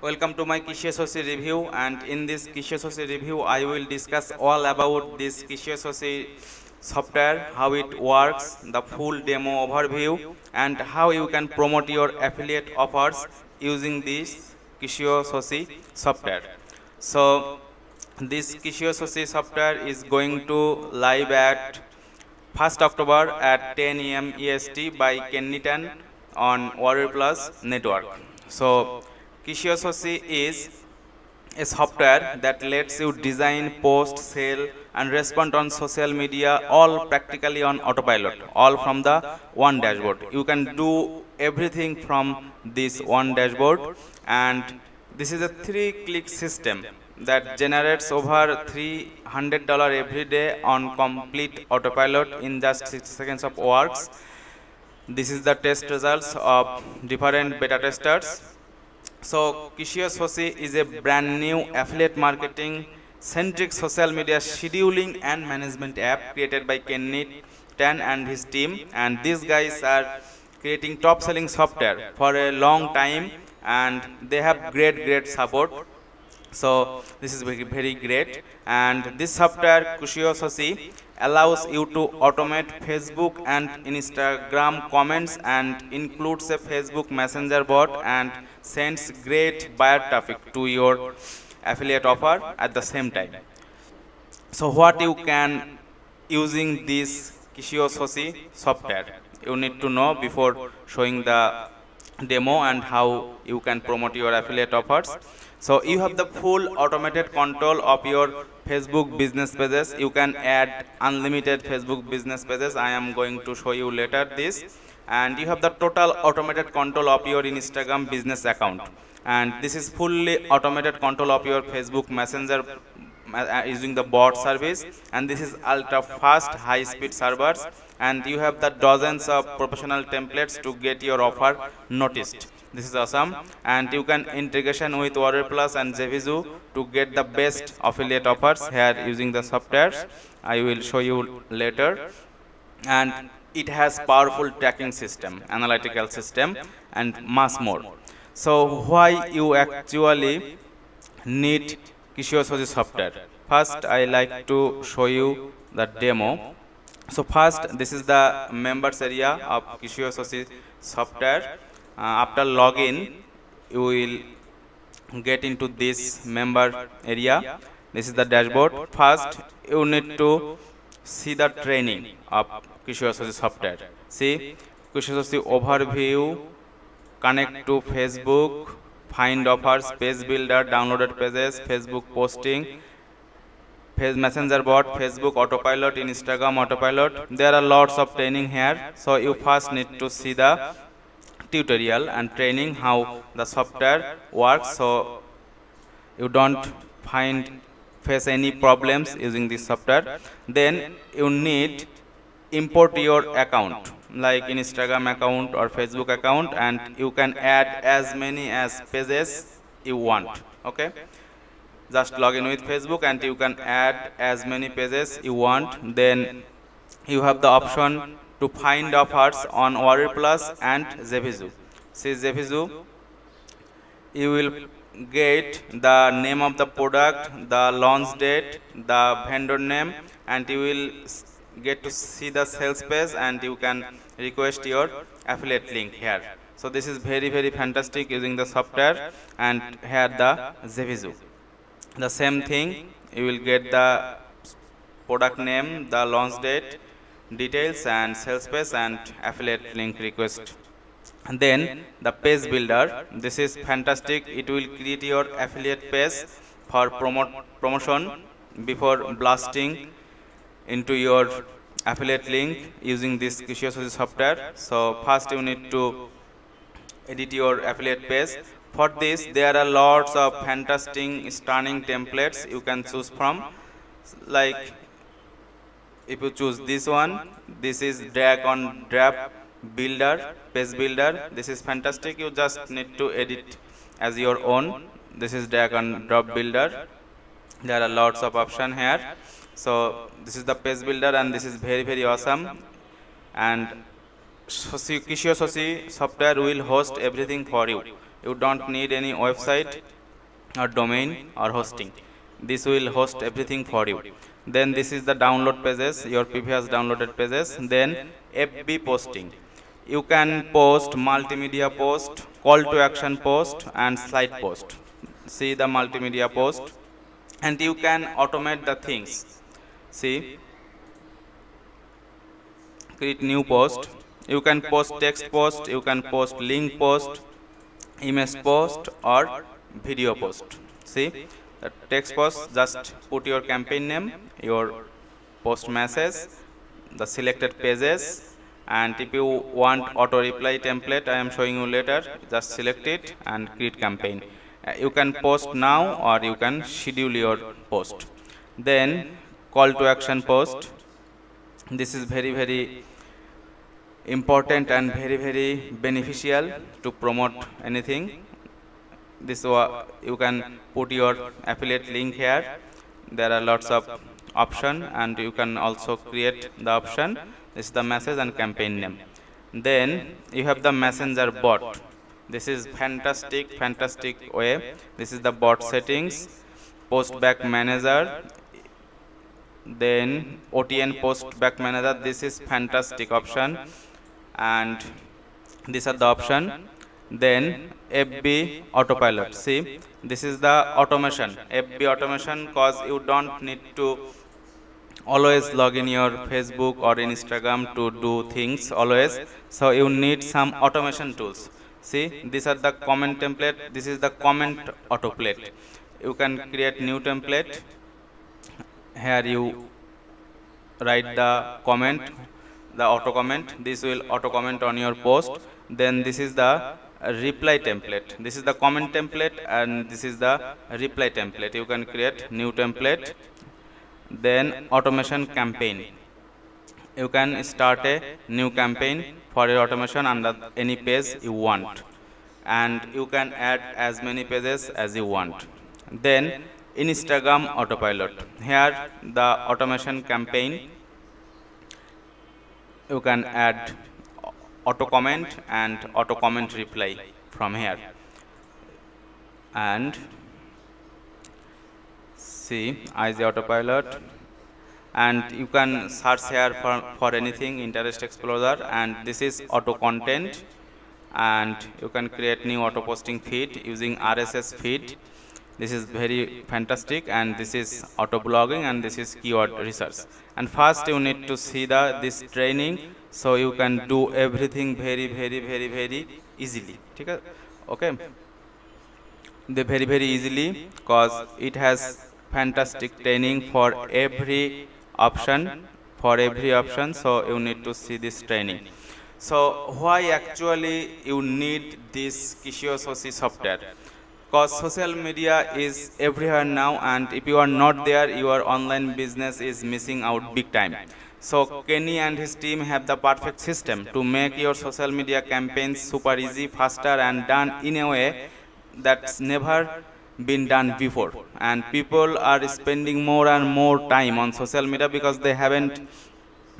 Welcome to my Kishiyososi review, and in this Kishiyososi review I will discuss all about this Kishiyososi software, how it works, the full demo overview, and how you can promote your affiliate offers using this Kishiyososi software. So this Kishiyososi software is going to live at 1st October at 10 AM EST by Kennitan on Warrior Plus network. So Kishiyososi is a software that lets you design, post, sell and respond on social media all practically on autopilot, all from the one dashboard. You can do everything from this one dashboard, and this is a 3-click system that generates over $300 every day on complete autopilot in just 60 seconds of works. This is the test results of different beta testers. So Kishiyososi is a brand new affiliate marketing centric social media scheduling and management app created by Kenny Tan and his team, and these guys are creating top selling software for a long time and they have great support. So this is very great, and this software Kishiyososi allows you to automate Facebook and Instagram comments and includes a Facebook Messenger bot and sends great buyer traffic to your affiliate offer at the same time. So what you can using this Kishiyososi software, you need to know before showing the demo and how you can promote your affiliate offers. So you have the full automated control of your Facebook business pages. You can add unlimited Facebook business pages. I am going to show you later this. And you have the total automated control of your Instagram business account. And this is fully automated control of your Facebook Messenger using the bot service, and this is ultra fast high speed servers, and you have the dozens of professional templates to get your offer noticed. This is awesome, and you can integration with Warrior Plus and Zevizu to get the best affiliate offers here using the software. I will show you later. And it has powerful tracking system, analytical system and much more. So why you actually need Kishiyososi software? First I like to show you the demo. So first, this is the members area of Kishiyososi software. After login, you will get into this member area. This is the dashboard. First, you need to see the training of Kishiyososi software. See Kishiyososi overview, connect to Facebook, find offers, page builder, downloaded pages, Facebook posting, Messenger bot, Facebook autopilot, Instagram autopilot. There are lots of training here. So you first need to see the tutorial and training how the software works, so you don't face any problems using this software. Then you need import your account like Instagram account or Facebook account, and you can add as many as pages you want. Okay, just log in with Facebook and you can add as many pages you want. Then you have the option to find offers on Warrior Plus and Zevizu. See Zevizu, you will get the name of the product, the launch date, the vendor name, and you will get to see the sales page, and you can request your affiliate link here. So this is very fantastic using the software. And here the Zevizu, the same thing, you will get the product name, the launch date, details and sales page and affiliate link request. And then the page builder, this is fantastic. It will create your affiliate page for promotion before blasting into your affiliate link using this Kishiyososi software. So first you need to edit your affiliate page. For this there are lots of fantastic stunning templates you can choose from. Like if you choose this one, this is drag on drop builder, page builder. This is fantastic. You just need to edit as your own. This is drag and drop builder. There are lots of options here. So this is the page builder, and this is very awesome. And Kishiyososi software will host everything for you. You don't need any website or domain or hosting. This will host everything for you. Then this is the download pages, your previous downloaded pages. Then FB posting, you can post multimedia post, call to action post and slide post. See the multimedia post, and you can automate the things. See, create new post, you can post text post, you can post link post, image post or video post. See, the text post, just put your campaign name, your post message, the selected pages, and if you want auto reply template, I am showing you later, just select it and create campaign. You can post now or you can schedule your post. Then call to action post, this is very important and very beneficial to promote anything. This you can put your affiliate link here. There are lots of option and you can also create the option. This is the message and campaign name. Then you have the messenger bot. This is fantastic way. This is the bot settings, post back manager, then OTN post back manager. This is fantastic option, and these are the option. Then FB autopilot. See, this is the automation, FB automation, cause you don't need to always log in your Facebook or Instagram to do things always. So you need some automation tools. See, these are the comment template. This is the comment autoplate. You can create new template. Here you write the comment, the auto comment. This will auto comment on your post. Then this is the reply template. This is the comment template and this is the reply template. You can create new template. Then automation campaign, you can start a new campaign for your automation under any page you want, and you can add as many pages as you want. Then Instagram autopilot, here the automation campaign, you can add auto comment and auto comment reply from here. And see, IZ autopilot, and you can search here for anything, Interest Explorer, and this is auto content, and you can create new auto posting feed using RSS feed. This is very fantastic, and this is auto blogging, and this is keyword research. And first you need to see this training, so you can do everything very easily. Okay, they very easily, cause it has fantastic training for every option, so you need to see this training. So why actually you need this Kishosoci software? Cause social media is everywhere now, and if you are not there, your online business is missing out big time. So Kenny and his team have the perfect system to make your social media campaigns super easy, faster, and done in a way that's never been done before. And people are spending more and more time on social media because they haven't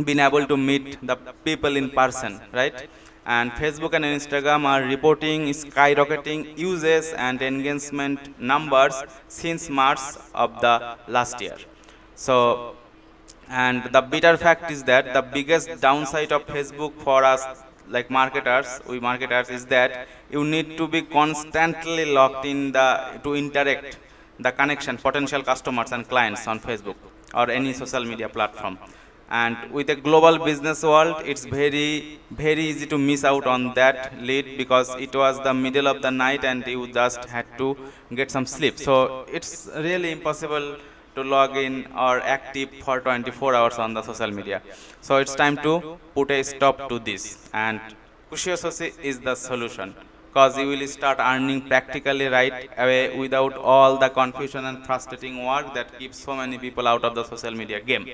been able to meet the people in person, right? And Facebook and Instagram are reporting skyrocketing users and engagement numbers since March of the last year. So, and the bitter fact is that the biggest downside of Facebook for us, like we marketers, is that you need to be constantly locked in to interact the connection, potential customers and clients on Facebook or any social media platform. And with a global business world, it's very easy to miss out on that lead because it was the middle of the night and you just had to get some sleep. So it's really impossible to log in or active for 24 hours on the social media. So it's time to put a stop to this, and Kishosoci is the solution, because you will start earning practically right away without all the confusion and frustrating work that keeps so many people out of the social media game.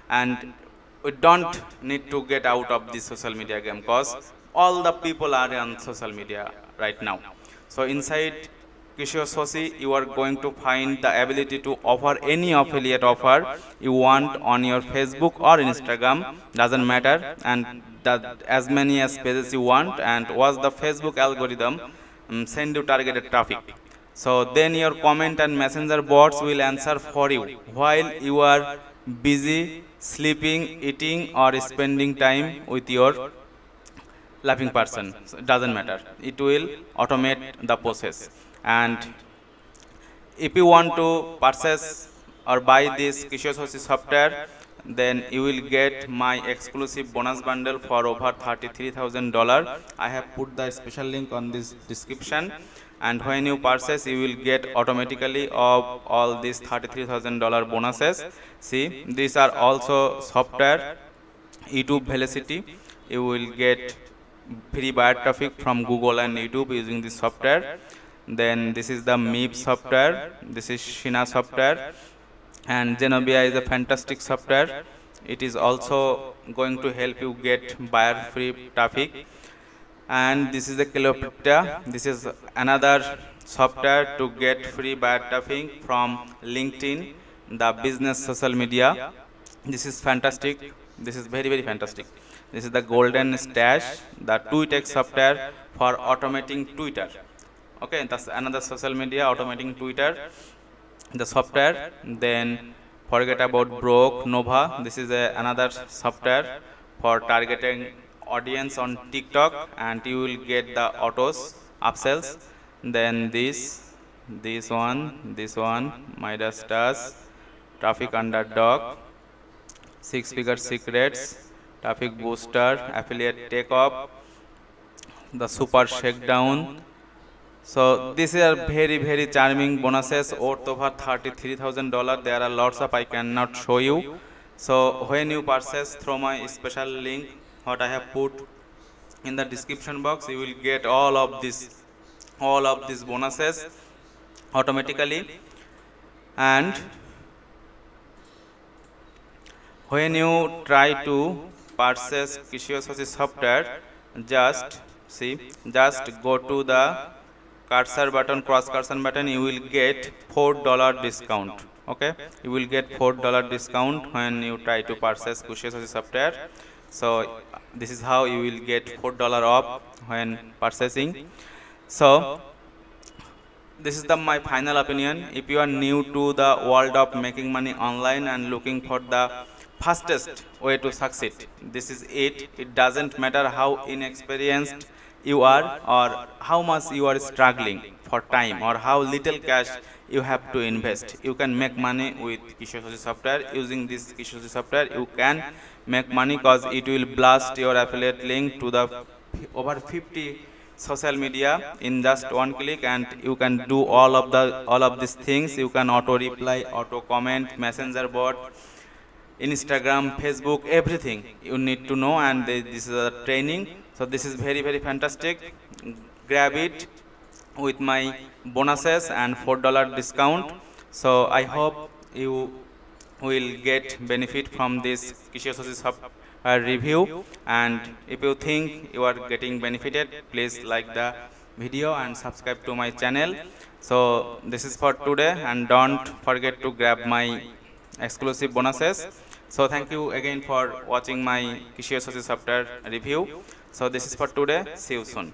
And we don't need to get out of this social media game because all the people are on social media right now. So inside Kishosoci, you are going to find the ability to offer any affiliate offer you want on your Facebook or Instagram, doesn't matter, and as many as pages you want, and watch the Facebook algorithm send you targeted traffic. So then your comment and messenger bots will answer for you while you are busy sleeping, eating, or spending time with your laughing person. So it doesn't matter. It will automate the process. And if you want to purchase or buy this Kishososhi software, then you will get my exclusive bonus bundle for over $33,000. I have put the special link on this description, and when you purchase you will get automatically of all these $33,000 bonuses. See, these are also software. YouTube Velocity, you will get free buyer traffic from Google and YouTube using this software. Then this is the Meep software, this is Shina software, and Zenobia is a fantastic software. It is also going to help you get buyer free traffic. And this is the Cleopatra. This is another software to get free buyer traffic from LinkedIn, the business social media. This is fantastic. This is very fantastic. This is the Golden Stash, the TweetX software for automating Twitter. Okay, that's another social media automating Twitter, the software. Then forget about Broke Nova. This is another software for targeting audience on TikTok, and you will get the autos upsells. Then this one, Midas Touch, Traffic Underdog, 6-figure secrets, Traffic Booster, Affiliate Takeoff, the Super Shakedown. So these are very charming bonuses worth over $33,000. There are lots of, I cannot show you. So when you purchase through my special link what I have put in the description box, you will get all of these bonuses automatically. And when you try to purchase Kishososhi software, just go to the cursor button, cross cursor button, you will get $4 discount. Okay, you will get $4 discount when you try to purchase Kishososhi software. So this is how you will get $4 off when purchasing. So this is my final opinion. If you are new to the world of making money online and looking for the fastest way to succeed, this is it. It doesn't matter how inexperienced you are or how much you are struggling for time or how little cash you have to invest. You can make money with Kishososhi software. Using this Kishososhi software you can make money because it will blast your affiliate link to the over 50 social media in just one click, and you can do all of these things. You can auto reply, auto comment, messenger bot, Instagram, Facebook, everything you need to know, and this is a training. So this is very fantastic. Grab it with my bonuses and $4 discount. So I hope you will get benefit from this Kishososhi software review, and if you think you are getting benefited, please like the video and subscribe to my channel. So this is for today, and don't forget to grab my exclusive bonuses. So thank you again for watching my Kishososhi software review. So this is for today. See you soon.